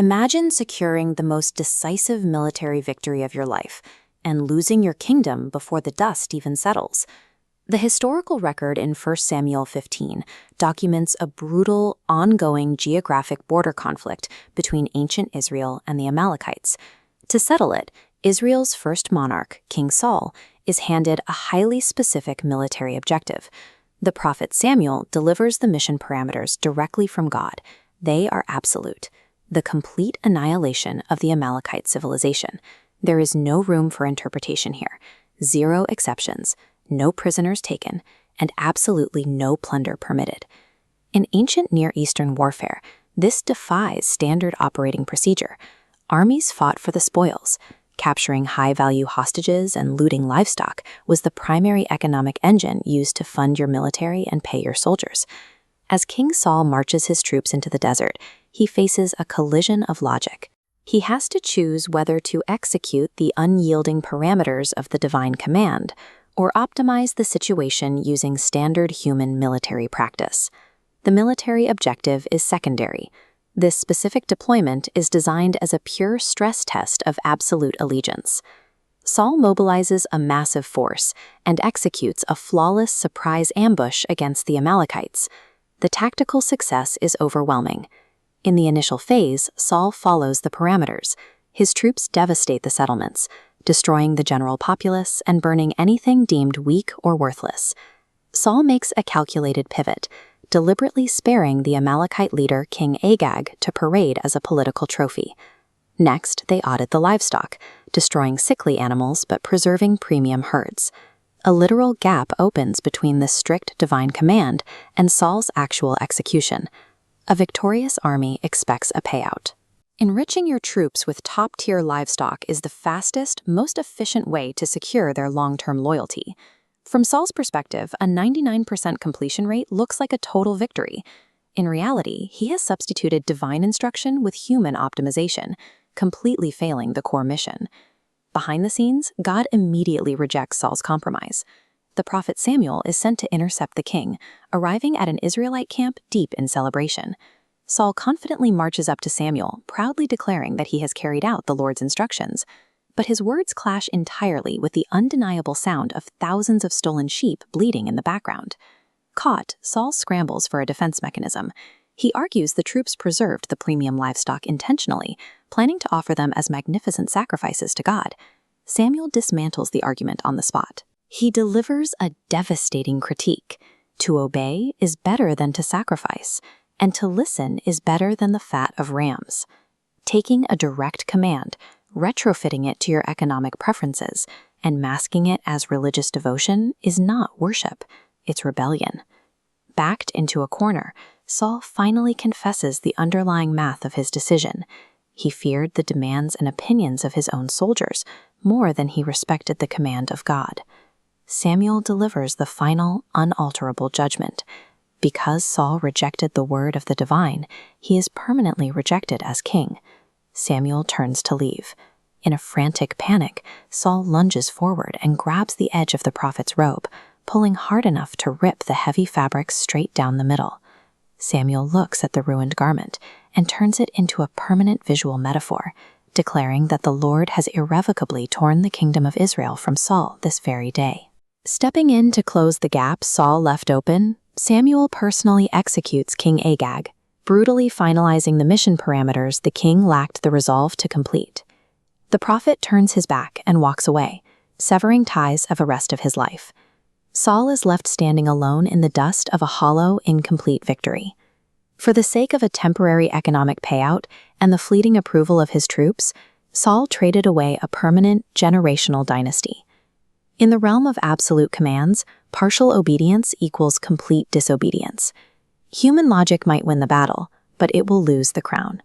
Imagine securing the most decisive military victory of your life and losing your kingdom before the dust even settles. The historical record in 1 Samuel 15 documents a brutal, ongoing geographic border conflict between ancient Israel and the Amalekites. To settle it, Israel's first monarch, King Saul, is handed a highly specific military objective. The prophet Samuel delivers the mission parameters directly from God. They are absolute: the complete annihilation of the Amalekite civilization. There is no room for interpretation here. 0 exceptions, no prisoners taken, and absolutely no plunder permitted. In ancient Near Eastern warfare, this defies standard operating procedure. Armies fought for the spoils. Capturing high-value hostages and looting livestock was the primary economic engine used to fund your military and pay your soldiers. As King Saul marches his troops into the desert, he faces a collision of logic. He has to choose whether to execute the unyielding parameters of the divine command or optimize the situation using standard human military practice. The military objective is secondary. This specific deployment is designed as a pure stress test of absolute allegiance. Saul mobilizes a massive force and executes a flawless surprise ambush against the Amalekites. The tactical success is overwhelming. In the initial phase, Saul follows the parameters. His troops devastate the settlements, destroying the general populace and burning anything deemed weak or worthless. Saul makes a calculated pivot, deliberately sparing the Amalekite leader King Agag to parade as a political trophy. Next, they audit the livestock, destroying sickly animals but preserving premium herds. A literal gap opens between this strict divine command and Saul's actual execution. A victorious army expects a payout. Enriching your troops with top-tier livestock is the fastest, most efficient way to secure their long-term loyalty. From Saul's perspective, a 99% completion rate looks like a total victory. In reality, he has substituted divine instruction with human optimization, completely failing the core mission. Behind the scenes, God immediately rejects Saul's compromise. The prophet Samuel is sent to intercept the king, arriving at an Israelite camp deep in celebration. Saul confidently marches up to Samuel, proudly declaring that he has carried out the Lord's instructions. But his words clash entirely with the undeniable sound of thousands of stolen sheep bleating in the background. Caught, Saul scrambles for a defense mechanism. He argues the troops preserved the premium livestock intentionally, planning to offer them as magnificent sacrifices to God. Samuel dismantles the argument on the spot. He delivers a devastating critique. To obey is better than to sacrifice, and to listen is better than the fat of rams. Taking a direct command, retrofitting it to your economic preferences, and masking it as religious devotion is not worship, it's rebellion. Backed into a corner, Saul finally confesses the underlying math of his decision. He feared the demands and opinions of his own soldiers more than he respected the command of God. Samuel delivers the final, unalterable judgment. Because Saul rejected the word of the divine, he is permanently rejected as king. Samuel turns to leave. In a frantic panic, Saul lunges forward and grabs the edge of the prophet's robe, pulling hard enough to rip the heavy fabric straight down the middle. Samuel looks at the ruined garment and turns it into a permanent visual metaphor, declaring that the Lord has irrevocably torn the kingdom of Israel from Saul this very day. Stepping in to close the gap Saul left open, Samuel personally executes King Agag, brutally finalizing the mission parameters the king lacked the resolve to complete. The prophet turns his back and walks away, severing ties of the rest of his life. Saul is left standing alone in the dust of a hollow, incomplete victory. For the sake of a temporary economic payout and the fleeting approval of his troops, Saul traded away a permanent, generational dynasty. In the realm of absolute commands, partial obedience equals complete disobedience. Human logic might win the battle, but it will lose the crown.